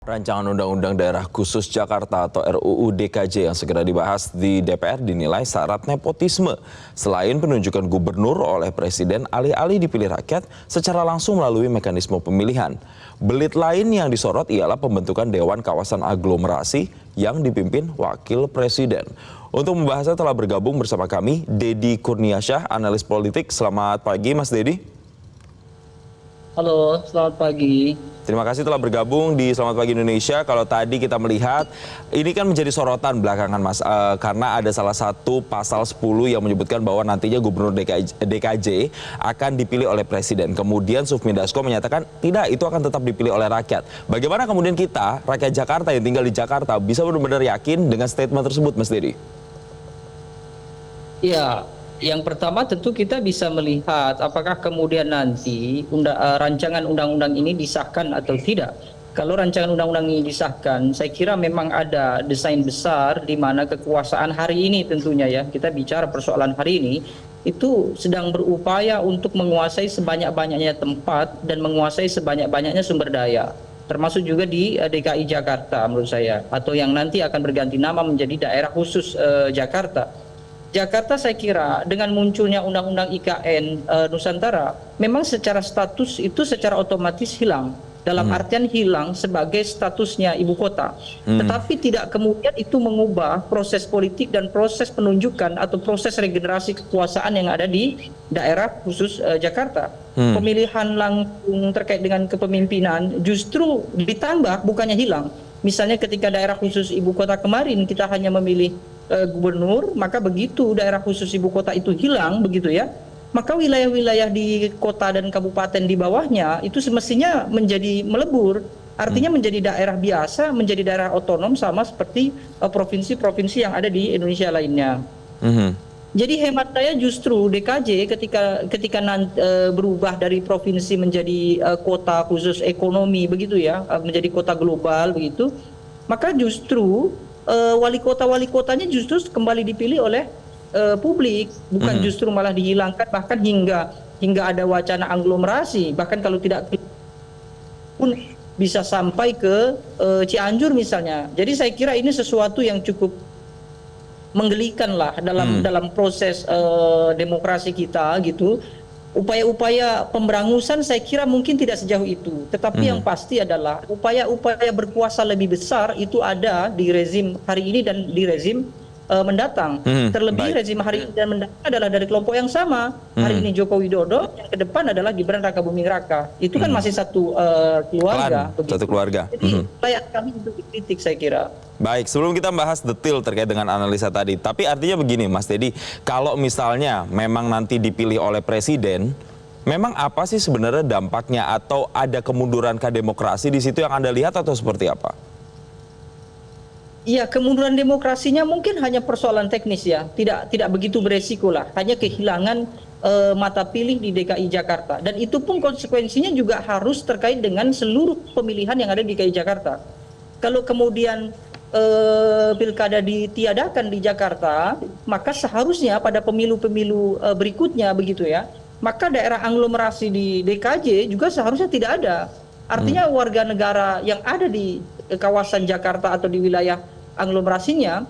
Rancangan Undang-Undang Daerah Khusus Jakarta atau RUU DKJ yang segera dibahas di DPR dinilai syarat nepotisme. Selain penunjukan gubernur oleh presiden, alih-alih dipilih rakyat secara langsung melalui mekanisme pemilihan. Belit lain yang disorot ialah pembentukan Dewan Kawasan Aglomerasi yang dipimpin wakil presiden. Untuk membahasnya telah bergabung bersama kami Deddy Kurniasyah, analis politik. Selamat pagi Mas Deddy. Halo, selamat pagi. Terima kasih telah bergabung di Selamat Pagi Indonesia. Kalau tadi kita melihat, ini kan menjadi sorotan belakangan Mas, karena ada salah satu pasal 10 yang menyebutkan bahwa nantinya Gubernur DKJ akan dipilih oleh Presiden. Kemudian Sufmi Dasko menyatakan tidak, itu akan tetap dipilih oleh rakyat. Bagaimana kemudian kita, rakyat Jakarta yang tinggal di Jakarta, bisa benar-benar yakin dengan statement tersebut Mas Deddy? Ya, yang pertama tentu kita bisa melihat apakah kemudian nanti rancangan undang-undang ini disahkan atau tidak. Kalau rancangan undang-undang ini disahkan, saya kira memang ada desain besar di mana kekuasaan hari ini tentunya ya, kita bicara persoalan hari ini, itu sedang berupaya untuk menguasai sebanyak-banyaknya tempat dan menguasai sebanyak-banyaknya sumber daya. Termasuk juga di DKI Jakarta menurut saya, atau yang nanti akan berganti nama menjadi daerah khusus Jakarta. Jakarta saya kira dengan munculnya Undang-Undang IKN Nusantara memang secara status itu secara otomatis hilang. Dalam artian hilang sebagai statusnya ibu kota. Tetapi tidak kemudian itu mengubah proses politik dan proses penunjukan atau proses regenerasi kekuasaan yang ada di daerah khusus Jakarta. Pemilihan langsung terkait dengan kepemimpinan justru ditambah bukannya hilang. Misalnya ketika daerah khusus ibu kota kemarin kita hanya memilih gubernur, maka begitu daerah khusus ibu kota itu hilang begitu ya, maka wilayah-wilayah di kota dan kabupaten di bawahnya itu semestinya menjadi melebur, artinya menjadi daerah biasa, menjadi daerah otonom sama seperti provinsi-provinsi yang ada di Indonesia lainnya. Jadi hemat saya justru DKJ ketika berubah dari provinsi menjadi kota khusus ekonomi begitu ya, menjadi kota global begitu, maka justru wali kotanya justru kembali dipilih oleh publik, bukan justru malah dihilangkan, bahkan hingga ada wacana aglomerasi, bahkan kalau tidak pun bisa sampai ke Cianjur misalnya. Jadi saya kira ini sesuatu yang cukup menggelikan lah dalam proses demokrasi kita gitu. Upaya-upaya pemberangusan saya kira mungkin tidak sejauh itu, tetapi yang pasti adalah upaya-upaya berkuasa lebih besar itu ada di rezim hari ini dan di rezim mendatang. Terlebih rezim hari ini dan mendatang adalah dari kelompok yang sama. Hari ini Joko Widodo, yang ke depan adalah Gibran Rakabuming Raka. Itu kan masih satu keluarga. Satu keluarga. Jadi layak kami untuk dikritik saya kira. Baik, sebelum kita bahas detail terkait dengan analisa tadi, tapi artinya begini Mas Deddy, kalau misalnya memang nanti dipilih oleh presiden, memang apa sih sebenarnya dampaknya, atau ada kemunduran ke demokrasi di situ yang Anda lihat atau seperti apa? Iya, kemunduran demokrasinya mungkin hanya persoalan teknis ya, tidak begitu beresiko lah, hanya kehilangan mata pilih di DKI Jakarta, dan itu pun konsekuensinya juga harus terkait dengan seluruh pemilihan yang ada di DKI Jakarta. Kalau kemudian pilkada ditiadakan di Jakarta, maka seharusnya pada pemilu-pemilu berikutnya begitu ya, maka daerah aglomerasi di DKJ juga seharusnya tidak ada. Artinya warga negara yang ada di kawasan Jakarta atau di wilayah aglomerasinya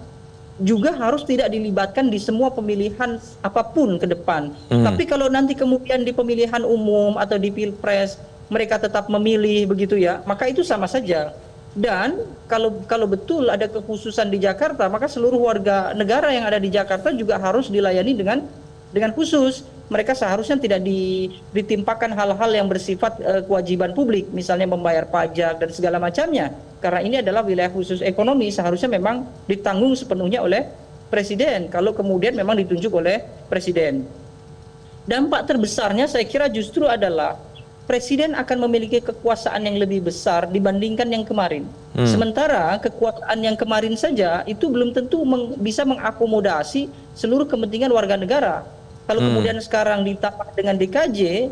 juga harus tidak dilibatkan di semua pemilihan apapun ke depan. Tapi kalau nanti kemudian di pemilihan umum atau di pilpres mereka tetap memilih begitu ya, maka itu sama saja. Dan kalau betul ada kekhususan di Jakarta, maka seluruh warga negara yang ada di Jakarta juga harus dilayani dengan khusus. Mereka seharusnya tidak ditimpakan hal-hal yang bersifat kewajiban publik, misalnya membayar pajak dan segala macamnya. Karena ini adalah wilayah khusus ekonomi, seharusnya memang ditanggung sepenuhnya oleh presiden, kalau kemudian memang ditunjuk oleh presiden. Dampak terbesarnya saya kira justru adalah presiden akan memiliki kekuasaan yang lebih besar dibandingkan yang kemarin. Sementara kekuasaan yang kemarin saja itu belum tentu bisa mengakomodasi seluruh kepentingan warga negara. Kalau kemudian sekarang ditambah dengan DKJ,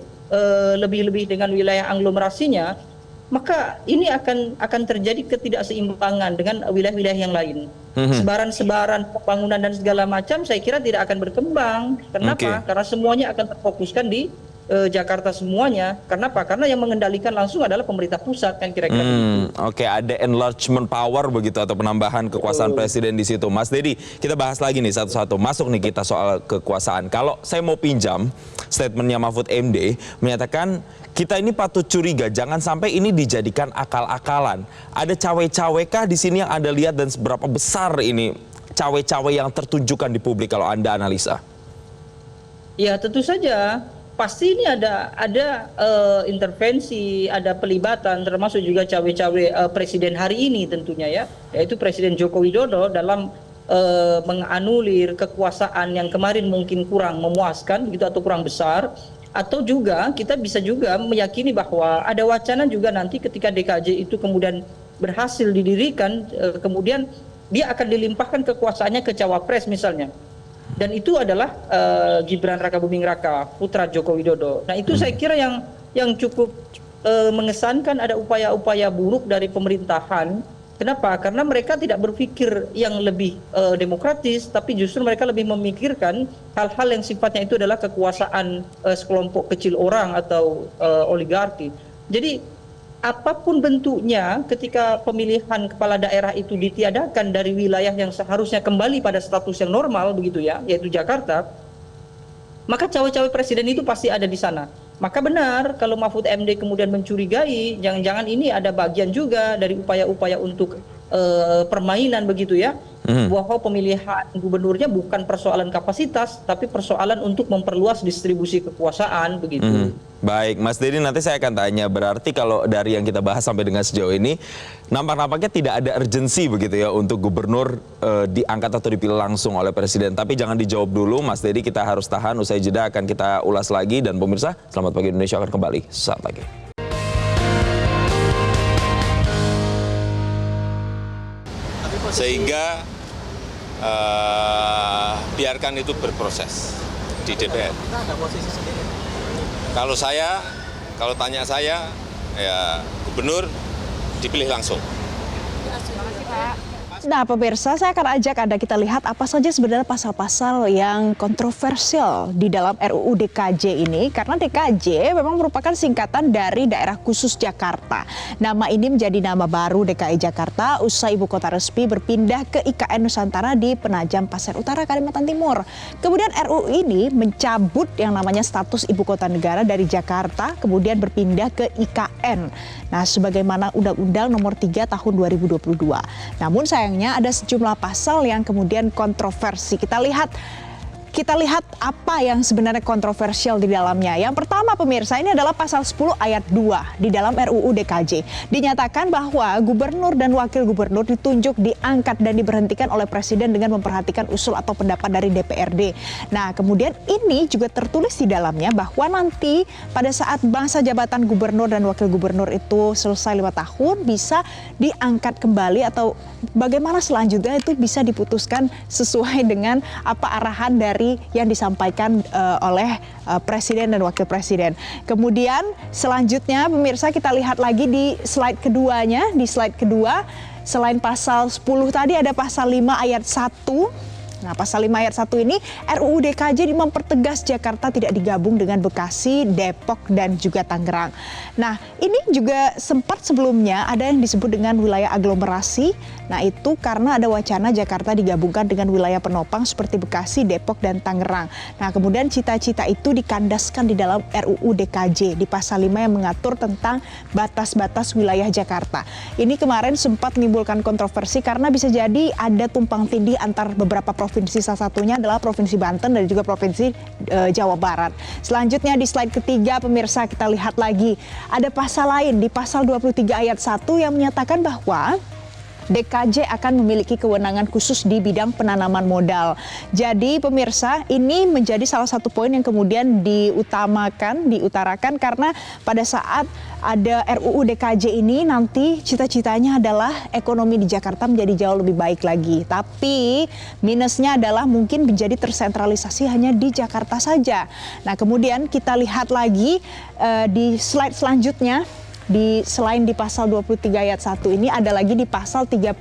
lebih-lebih dengan wilayah aglomerasinya, maka ini akan terjadi ketidakseimbangan dengan wilayah-wilayah yang lain. Sebaran-sebaran pembangunan dan segala macam saya kira tidak akan berkembang. Kenapa? Karena semuanya akan terfokuskan di Jakarta semuanya. Kenapa? Karena yang mengendalikan langsung adalah pemerintah pusat kan kira-kira begitu. Oke, ada enlargement power begitu atau penambahan kekuasaan presiden di situ. Mas Dedi, kita bahas lagi nih satu-satu. Masuk nih kita soal kekuasaan. Kalau saya mau pinjam statementnya Mahfud MD menyatakan kita ini patut curiga, jangan sampai ini dijadikan akal-akalan. Ada cawe-cawe kah di sini yang Anda lihat dan seberapa besar ini cawe-cawe yang tertunjukkan di publik kalau Anda analisa? Ya tentu saja. Pasti ini ada intervensi, ada pelibatan, termasuk juga cawe-cawe presiden hari ini tentunya ya, yaitu Presiden Joko Widodo dalam menganulir kekuasaan yang kemarin mungkin kurang memuaskan gitu atau kurang besar, atau juga kita bisa juga meyakini bahwa ada wacana juga nanti ketika DKJ itu kemudian berhasil didirikan, kemudian dia akan dilimpahkan kekuasaannya ke cawapres misalnya. Dan itu adalah Gibran Rakabuming Raka, putra Joko Widodo. Nah itu saya kira yang cukup mengesankan, ada upaya-upaya buruk dari pemerintahan. Kenapa? Karena mereka tidak berpikir yang lebih demokratis, tapi justru mereka lebih memikirkan hal-hal yang sifatnya itu adalah kekuasaan sekelompok kecil orang atau oligarki. Jadi apapun bentuknya, ketika pemilihan kepala daerah itu ditiadakan dari wilayah yang seharusnya kembali pada status yang normal begitu ya, yaitu Jakarta, maka cawe-cawe presiden itu pasti ada di sana. Maka benar kalau Mahfud MD kemudian mencurigai, jangan-jangan ini ada bagian juga dari upaya-upaya untuk permainan begitu ya, bahwa pemilihan gubernurnya bukan persoalan kapasitas, tapi persoalan untuk memperluas distribusi kekuasaan begitu. Baik, Mas Dedi, nanti saya akan tanya, berarti kalau dari yang kita bahas sampai dengan sejauh ini, nampaknya tidak ada urgensi begitu ya untuk gubernur diangkat atau dipilih langsung oleh presiden. Tapi jangan dijawab dulu, Mas Dedi, kita harus tahan, usai jeda akan kita ulas lagi. Dan pemirsa, Selamat Pagi Indonesia akan kembali saat lagi. Sehingga biarkan itu berproses di DPR. Kalau tanya saya, ya gubernur dipilih langsung. Nah pemirsa, saya akan ajak Anda kita lihat apa saja sebenarnya pasal-pasal yang kontroversial di dalam RUU DKJ ini. Karena DKJ memang merupakan singkatan dari Daerah Khusus Jakarta. Nama ini menjadi nama baru DKI Jakarta usai ibu kota resmi berpindah ke IKN Nusantara di Penajam Pasir Utara, Kalimantan Timur. Kemudian RUU ini mencabut yang namanya status ibu kota negara dari Jakarta, kemudian berpindah ke IKN. Nah, sebagaimana Undang-Undang Nomor 3 Tahun 2022. Namun sayangnya ada sejumlah pasal yang kemudian kontroversi. Kita lihat apa yang sebenarnya kontroversial di dalamnya. Yang pertama pemirsa, ini adalah pasal 10 ayat 2 di dalam RUU DKJ. Dinyatakan bahwa gubernur dan wakil gubernur ditunjuk, diangkat dan diberhentikan oleh presiden dengan memperhatikan usul atau pendapat dari DPRD. Nah, kemudian ini juga tertulis di dalamnya bahwa nanti pada saat masa jabatan gubernur dan wakil gubernur itu selesai 5 tahun bisa diangkat kembali, atau bagaimana selanjutnya itu bisa diputuskan sesuai dengan apa arahan dari yang disampaikan oleh presiden dan wakil presiden. Kemudian selanjutnya pemirsa, kita lihat lagi di slide keduanya. Di slide kedua, selain pasal 10 tadi ada pasal 5 ayat 1. Nah, pasal 5 ayat 1 ini RUU DKJ mempertegas Jakarta tidak digabung dengan Bekasi, Depok, dan juga Tangerang. Nah, ini juga sempat sebelumnya ada yang disebut dengan wilayah aglomerasi. Nah, itu karena ada wacana Jakarta digabungkan dengan wilayah penopang seperti Bekasi, Depok, dan Tangerang. Nah, kemudian cita-cita itu dikandaskan di dalam RUU DKJ di pasal 5 yang mengatur tentang batas-batas wilayah Jakarta. Ini kemarin sempat menimbulkan kontroversi karena bisa jadi ada tumpang tindih antar beberapa provinsi, salah satunya adalah Provinsi Banten dan juga Provinsi Jawa Barat. Selanjutnya di slide ketiga pemirsa, kita lihat lagi ada pasal lain di pasal 23 ayat 1 yang menyatakan bahwa DKJ akan memiliki kewenangan khusus di bidang penanaman modal. Jadi pemirsa, ini menjadi salah satu poin yang kemudian diutarakan karena pada saat ada RUU DKJ ini nanti cita-citanya adalah ekonomi di Jakarta menjadi jauh lebih baik lagi. Tapi minusnya adalah mungkin menjadi tersentralisasi hanya di Jakarta saja. Nah, kemudian kita lihat lagi di slide selanjutnya. Selain di pasal 23 ayat 1 ini ada lagi di pasal 33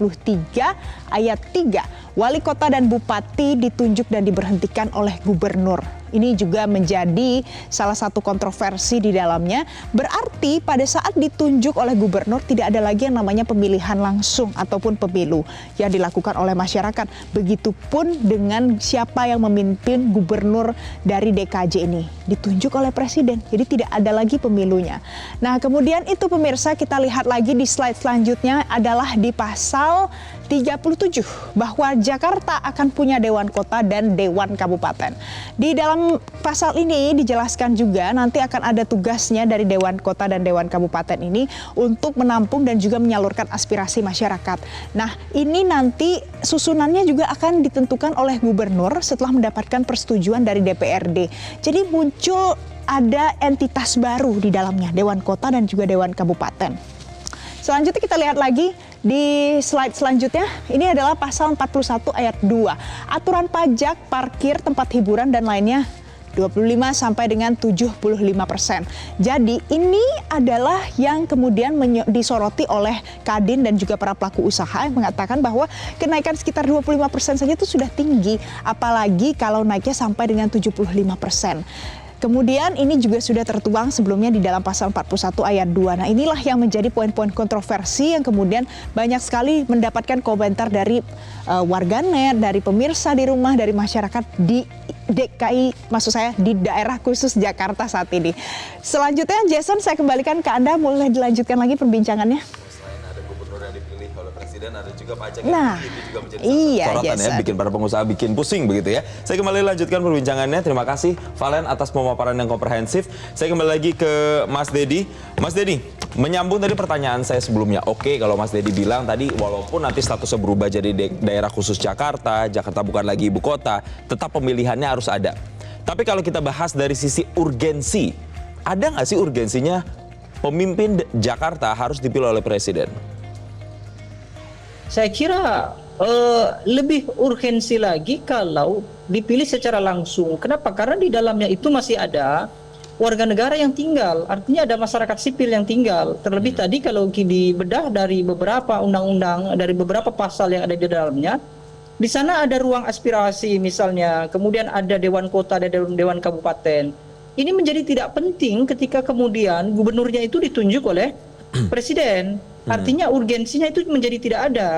ayat 3. Wali kota dan bupati ditunjuk dan diberhentikan oleh gubernur. Ini juga menjadi salah satu kontroversi di dalamnya. Berarti pada saat ditunjuk oleh gubernur tidak ada lagi yang namanya pemilihan langsung ataupun pemilu yang dilakukan oleh masyarakat. Begitupun dengan siapa yang memimpin gubernur dari DKJ ini, ditunjuk oleh presiden. Jadi tidak ada lagi pemilunya. Nah, kemudian itu pemirsa, kita lihat lagi di slide selanjutnya adalah di pasal 37 bahwa Jakarta akan punya Dewan Kota dan Dewan Kabupaten. Di dalam pasal ini dijelaskan juga nanti akan ada tugasnya dari Dewan Kota dan Dewan Kabupaten ini untuk menampung dan juga menyalurkan aspirasi masyarakat. Nah, ini nanti susunannya juga akan ditentukan oleh gubernur setelah mendapatkan persetujuan dari DPRD. Jadi muncul ada entitas baru di dalamnya, Dewan Kota dan juga Dewan Kabupaten. Selanjutnya kita lihat lagi di slide selanjutnya. Ini adalah pasal 41 ayat 2. Aturan pajak, parkir, tempat hiburan dan lainnya 25 sampai dengan 75%. Jadi ini adalah yang kemudian disoroti oleh Kadin dan juga para pelaku usaha yang mengatakan bahwa kenaikan sekitar 25% saja itu sudah tinggi, apalagi kalau naiknya sampai dengan 75%. Kemudian ini juga sudah tertuang sebelumnya di dalam pasal 41 ayat 2. Nah, inilah yang menjadi poin-poin kontroversi yang kemudian banyak sekali mendapatkan komentar dari warganet, dari pemirsa di rumah, dari masyarakat di DKI, maksud saya di daerah khusus Jakarta saat ini. Selanjutnya Jason, saya kembalikan ke Anda, mulai dilanjutkan lagi perbincangannya. Selain ada gubernur yang dipilih oleh presiden, ada juga pajak Nah, yang itu juga menjadi iya, sorotan ya, Jason. bikin para pengusaha bikin pusing begitu ya. Saya kembali lanjutkan perbincangannya. Terima kasih Valen atas pemaparan yang komprehensif. Saya kembali lagi ke Mas Dedi. Mas Dedi, menyambung tadi pertanyaan saya sebelumnya. Oke, kalau Mas Dedi bilang tadi walaupun nanti statusnya berubah jadi daerah khusus Jakarta, Jakarta bukan lagi ibu kota, tetap pemilihannya harus ada. Tapi kalau kita bahas dari sisi urgensi, ada nggak sih urgensinya pemimpin Jakarta harus dipilih oleh presiden? Saya kira lebih urgensi lagi kalau dipilih secara langsung. Kenapa? Karena di dalamnya itu masih ada warga negara yang tinggal, artinya ada masyarakat sipil yang tinggal. Terlebih tadi kalau dibedah dari beberapa undang-undang, dari beberapa pasal yang ada di dalamnya, di sana ada ruang aspirasi misalnya, kemudian ada Dewan Kota dan Dewan Kabupaten. Ini menjadi tidak penting ketika kemudian gubernurnya itu ditunjuk oleh presiden. Artinya urgensinya itu menjadi tidak ada.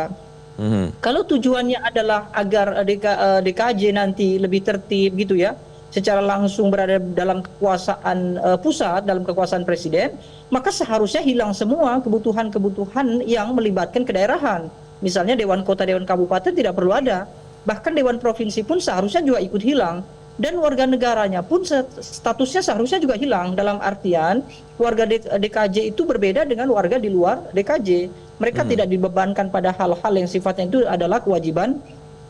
Kalau tujuannya adalah agar DKJ nanti lebih tertib gitu ya, secara langsung berada dalam kekuasaan pusat, dalam kekuasaan presiden, maka seharusnya hilang semua kebutuhan-kebutuhan yang melibatkan kedaerahan. Misalnya Dewan Kota, Dewan Kabupaten tidak perlu ada. Bahkan Dewan Provinsi pun seharusnya juga ikut hilang. Dan warga negaranya pun statusnya seharusnya juga hilang. Dalam artian warga DKJ itu berbeda dengan warga di luar DKJ. Mereka tidak dibebankan pada hal-hal yang sifatnya itu adalah kewajiban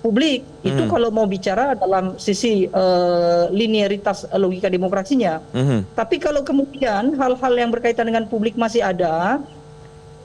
publik. Itu kalau mau bicara dalam sisi linearitas logika demokrasinya. Tapi kalau kemudian hal-hal yang berkaitan dengan publik masih ada,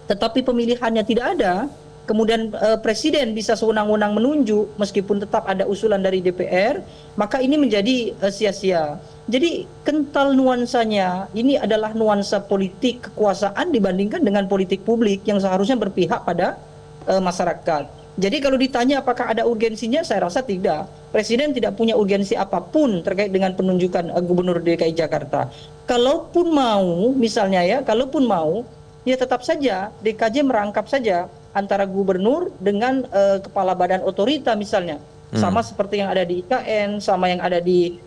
tetapi pemilihannya tidak ada, kemudian presiden bisa sewenang-wenang menunjuk meskipun tetap ada usulan dari DPR, maka ini menjadi sia-sia. Jadi kental nuansanya, ini adalah nuansa politik kekuasaan dibandingkan dengan politik publik yang seharusnya berpihak pada masyarakat. Jadi kalau ditanya apakah ada urgensinya, saya rasa tidak. Presiden tidak punya urgensi apapun terkait dengan penunjukan gubernur DKI Jakarta. Kalaupun mau, misalnya ya, kalaupun mau, ya tetap saja DKJ merangkap saja antara gubernur dengan kepala badan otorita misalnya. Sama seperti yang ada di IKN, sama yang ada di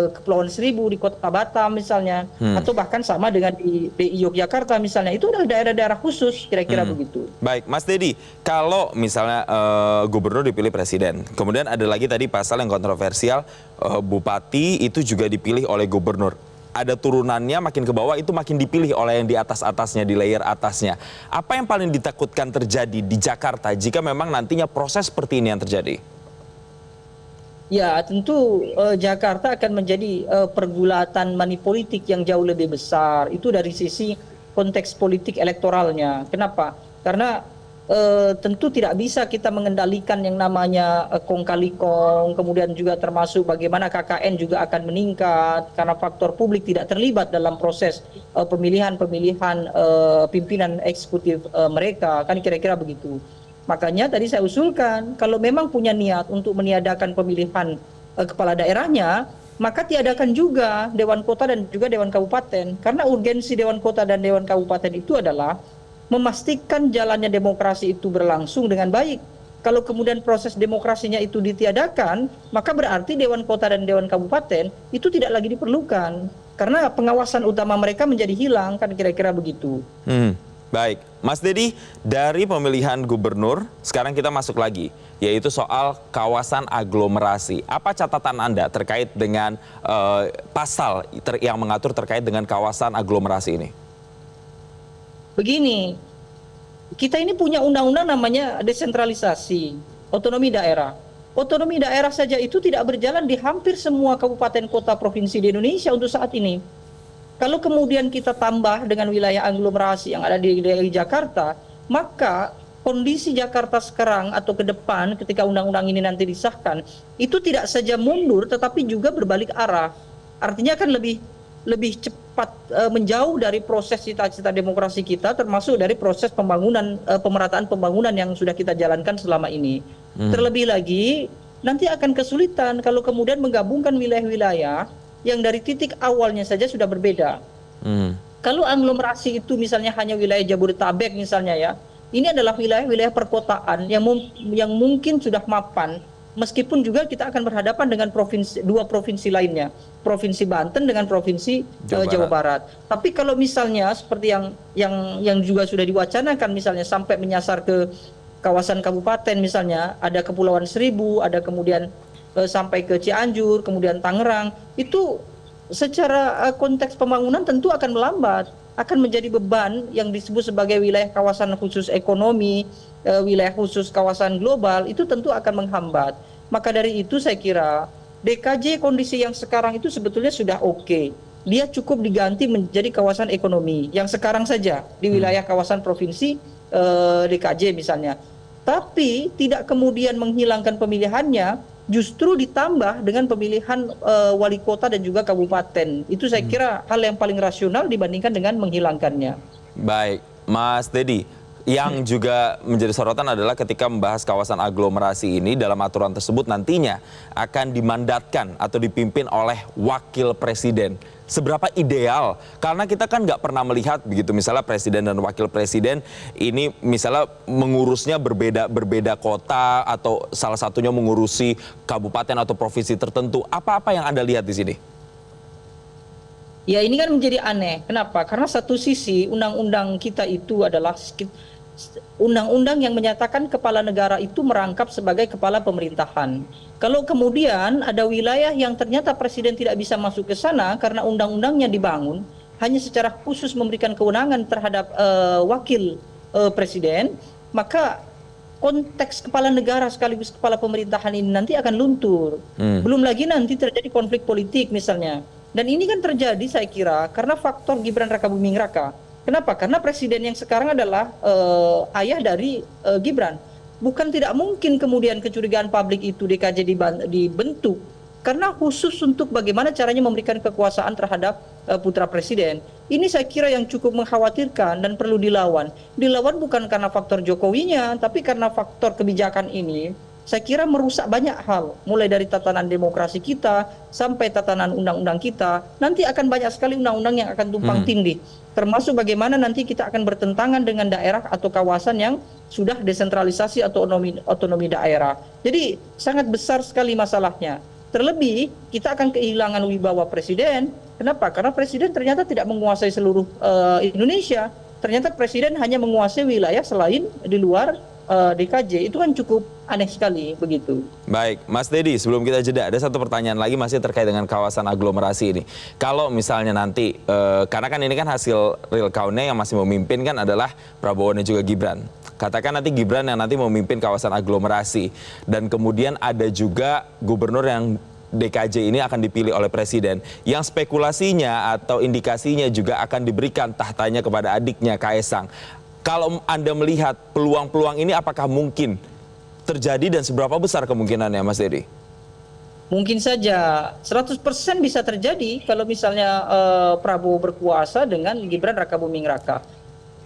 Kepulauan Seribu, di Kota Batam misalnya. Atau bahkan sama dengan di DI Yogyakarta misalnya. Itu adalah daerah-daerah khusus, kira-kira begitu. Baik, Mas Dedi, kalau misalnya gubernur dipilih presiden, kemudian ada lagi tadi pasal yang kontroversial, bupati itu juga dipilih oleh gubernur. Ada turunannya makin ke bawah itu makin dipilih oleh yang di atas-atasnya, di layer atasnya. Apa yang paling ditakutkan terjadi di Jakarta jika memang nantinya proses seperti ini yang terjadi? Ya, tentu Jakarta akan menjadi pergulatan manipolitik yang jauh lebih besar. Itu dari sisi konteks politik elektoralnya. Kenapa? Karena tentu tidak bisa kita mengendalikan yang namanya kong kali kong, kemudian juga termasuk bagaimana KKN juga akan meningkat karena faktor publik tidak terlibat dalam proses pemilihan pimpinan eksekutif mereka, kan kira-kira begitu. Makanya tadi saya usulkan kalau memang punya niat untuk meniadakan pemilihan kepala daerahnya, maka tiadakan juga Dewan Kota dan juga Dewan Kabupaten. Karena urgensi Dewan Kota dan Dewan Kabupaten itu adalah memastikan jalannya demokrasi itu berlangsung dengan baik. Kalau kemudian proses demokrasinya itu ditiadakan, maka berarti Dewan Kota dan Dewan Kabupaten itu tidak lagi diperlukan. Karena pengawasan utama mereka menjadi hilang, kan kira-kira begitu. Baik, Mas Dedi, dari pemilihan gubernur, sekarang kita masuk lagi, yaitu soal kawasan aglomerasi. Apa catatan Anda terkait dengan pasal yang mengatur terkait dengan kawasan aglomerasi ini? Begini, kita ini punya undang-undang namanya desentralisasi, otonomi daerah. Otonomi daerah saja itu tidak berjalan di hampir semua kabupaten kota provinsi di Indonesia untuk saat ini. Kalau kemudian kita tambah dengan wilayah aglomerasi yang ada di Jakarta, maka kondisi Jakarta sekarang atau ke depan ketika undang-undang ini nanti disahkan, itu tidak saja mundur tetapi juga berbalik arah. Artinya kan lebih cepat menjauh dari proses cita-cita demokrasi kita, termasuk dari proses pembangunan pemerataan pembangunan yang sudah kita jalankan selama ini. Terlebih lagi nanti akan kesulitan kalau kemudian menggabungkan wilayah-wilayah yang dari titik awalnya saja sudah berbeda. Kalau aglomerasi itu misalnya hanya wilayah Jabodetabek misalnya ya, ini adalah wilayah-wilayah perkotaan yang mungkin sudah mapan, meskipun juga kita akan berhadapan dengan dua provinsi lainnya, Provinsi Banten dengan Provinsi Jawa Barat. Tapi kalau misalnya seperti yang juga sudah diwacanakan misalnya sampai menyasar ke kawasan kabupaten misalnya, ada Kepulauan Seribu, ada kemudian sampai ke Cianjur, kemudian Tangerang, itu secara konteks pembangunan tentu akan melambat, akan menjadi beban yang disebut sebagai wilayah kawasan khusus ekonomi, wilayah khusus kawasan global, itu tentu akan menghambat. Maka dari itu saya kira DKJ kondisi yang sekarang itu sebetulnya sudah oke. Dia cukup diganti menjadi kawasan ekonomi yang sekarang saja di wilayah kawasan provinsi DKJ misalnya. Tapi tidak kemudian menghilangkan pemilihannya, justru ditambah dengan pemilihan wali kota dan juga kabupaten. Itu saya kira hal yang paling rasional dibandingkan dengan menghilangkannya. Baik, Mas Dedi, yang juga menjadi sorotan adalah ketika membahas kawasan aglomerasi ini, dalam aturan tersebut nantinya akan dimandatkan atau dipimpin oleh wakil presiden. Seberapa ideal? Karena kita kan nggak pernah melihat begitu, misalnya presiden dan wakil presiden ini misalnya mengurusnya berbeda kota atau salah satunya mengurusi kabupaten atau provinsi tertentu. Apa-apa yang Anda lihat di sini? Ya ini kan menjadi aneh. Kenapa? Karena satu sisi undang-undang kita itu adalah undang-undang yang menyatakan kepala negara itu merangkap sebagai kepala pemerintahan. Kalau kemudian ada wilayah yang ternyata presiden tidak bisa masuk ke sana karena undang-undangnya dibangun hanya secara khusus memberikan kewenangan terhadap wakil presiden, maka konteks kepala negara sekaligus kepala pemerintahan ini nanti akan luntur. Belum lagi nanti terjadi konflik politik misalnya. Dan ini kan terjadi saya kira karena faktor Gibran Rakabuming Raka. Kenapa? Karena presiden yang sekarang adalah ayah dari Gibran. Bukan tidak mungkin kemudian kecurigaan publik itu DKJ dibentuk karena khusus untuk bagaimana caranya memberikan kekuasaan terhadap putra presiden. Ini saya kira yang cukup mengkhawatirkan dan perlu dilawan. Dilawan bukan karena faktor Jokowinya, tapi karena faktor kebijakan ini. Saya kira merusak banyak hal, mulai dari tatanan demokrasi kita sampai tatanan undang-undang kita. Nanti akan banyak sekali undang-undang yang akan tumpang tindih, termasuk bagaimana nanti kita akan bertentangan dengan daerah atau kawasan yang sudah desentralisasi atau otonomi daerah. Jadi sangat besar sekali masalahnya. Terlebih kita akan kehilangan wibawa presiden. Kenapa? Karena presiden ternyata tidak menguasai seluruh Indonesia. Ternyata presiden hanya menguasai wilayah selain di luar DKJ. Itu kan cukup aneh sekali begitu. Baik, Mas Dedi, sebelum kita jeda, ada satu pertanyaan lagi masih terkait dengan kawasan aglomerasi ini. Kalau misalnya nanti, karena kan ini kan hasil real count-nya yang masih memimpin kan adalah Prabowo dan juga Gibran. Katakan nanti Gibran yang nanti memimpin kawasan aglomerasi. Dan kemudian ada juga gubernur yang DKJ ini akan dipilih oleh presiden. Yang spekulasinya atau indikasinya juga akan diberikan tahtanya kepada adiknya Kaesang. Kalau Anda melihat peluang-peluang ini apakah mungkin terjadi dan seberapa besar kemungkinannya, Mas Dedi? Mungkin saja 100% bisa terjadi kalau misalnya Prabowo berkuasa dengan Gibran Rakabuming Raka.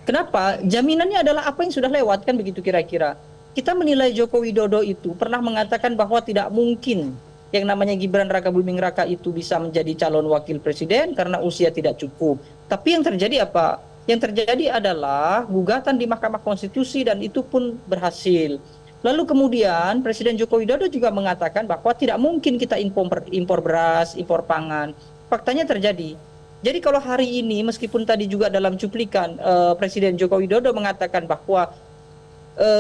Kenapa? Jaminannya adalah apa yang sudah lewat kan begitu kira-kira. Kita menilai Joko Widodo itu pernah mengatakan bahwa tidak mungkin yang namanya Gibran Raka Buming Raka itu bisa menjadi calon wakil presiden karena usia tidak cukup. Tapi yang terjadi apa? Yang terjadi adalah gugatan di Mahkamah Konstitusi dan itu pun berhasil. Lalu kemudian Presiden Joko Widodo juga mengatakan bahwa tidak mungkin kita impor beras, impor pangan. Faktanya terjadi. Jadi kalau hari ini meskipun tadi juga dalam cuplikan Presiden Joko Widodo mengatakan bahwa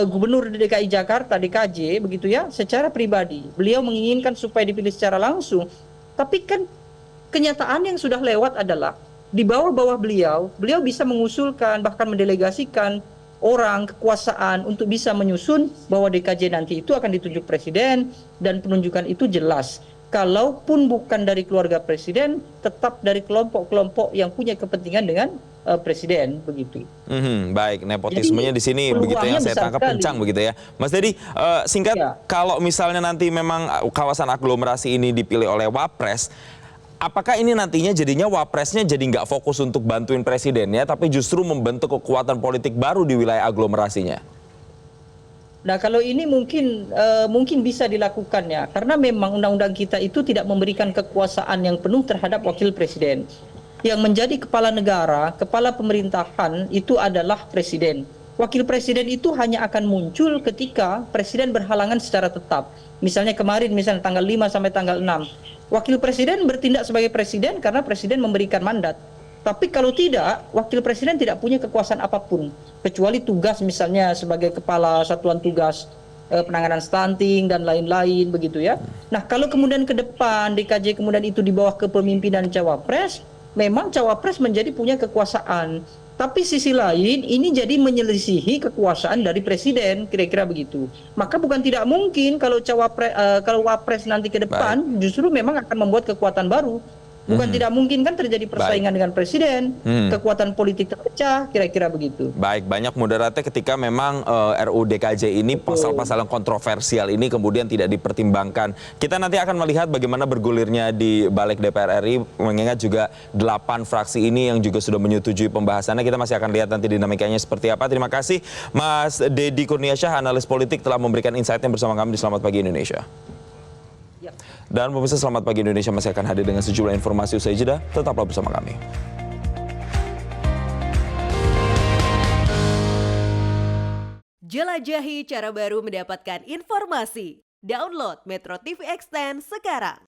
Gubernur DKI Jakarta DKJ begitu ya, secara pribadi beliau menginginkan supaya dipilih secara langsung, tapi kan kenyataan yang sudah lewat adalah di bawah beliau bisa mengusulkan bahkan mendelegasikan orang kekuasaan untuk bisa menyusun bahwa DKJ nanti itu akan ditunjuk presiden, dan penunjukan itu jelas. Kalaupun bukan dari keluarga presiden, tetap dari kelompok-kelompok yang punya kepentingan dengan presiden begitu. Baik, nepotismenya di sini begitu yang saya tangkap kencang begitu ya, Mas Dedi. Singkat, kalau misalnya nanti memang kawasan aglomerasi ini dipilih oleh Wapres, apakah ini nantinya jadinya Wapresnya jadi nggak fokus untuk bantuin presidennya, tapi justru membentuk kekuatan politik baru di wilayah aglomerasinya? Nah, kalau ini mungkin bisa dilakukan ya, karena memang undang-undang kita itu tidak memberikan kekuasaan yang penuh terhadap wakil presiden. Yang menjadi kepala negara, kepala pemerintahan itu adalah presiden. Wakil presiden itu hanya akan muncul ketika presiden berhalangan secara tetap. Misalnya kemarin, misalnya tanggal 5 sampai tanggal 6. Wakil presiden bertindak sebagai presiden karena presiden memberikan mandat. Tapi kalau tidak, wakil presiden tidak punya kekuasaan apapun. Kecuali tugas misalnya sebagai kepala satuan tugas penanganan stunting dan lain-lain begitu ya. Nah, kalau kemudian ke depan DKJ kemudian itu di bawah kepemimpinan Cawapres, memang Cawapres menjadi punya kekuasaan. Tapi sisi lain ini jadi menyelisihi kekuasaan dari presiden, kira-kira begitu. Maka bukan tidak mungkin kalau Wapres nanti ke depan justru memang akan membuat kekuatan baru. Bukan tidak mungkin kan terjadi persaingan dengan presiden, kekuatan politik terpecah, kira-kira begitu. Baik, banyak mudaratnya ketika memang RUU DKJ ini pasal-pasal yang kontroversial ini kemudian tidak dipertimbangkan. Kita nanti akan melihat bagaimana bergulirnya di balik DPR RI, mengingat juga 8 fraksi ini yang juga sudah menyetujui pembahasannya. Kita masih akan lihat nanti dinamikanya seperti apa. Terima kasih Mas Dedi Kurniasyah, analis politik, telah memberikan insight-nya bersama kami di Selamat Pagi Indonesia. Dan pemirsa, Selamat Pagi Indonesia masih akan hadir dengan sejumlah informasi usai jeda. Tetaplah bersama kami. Jelajahi cara baru mendapatkan informasi. Download Metro TV Extend sekarang.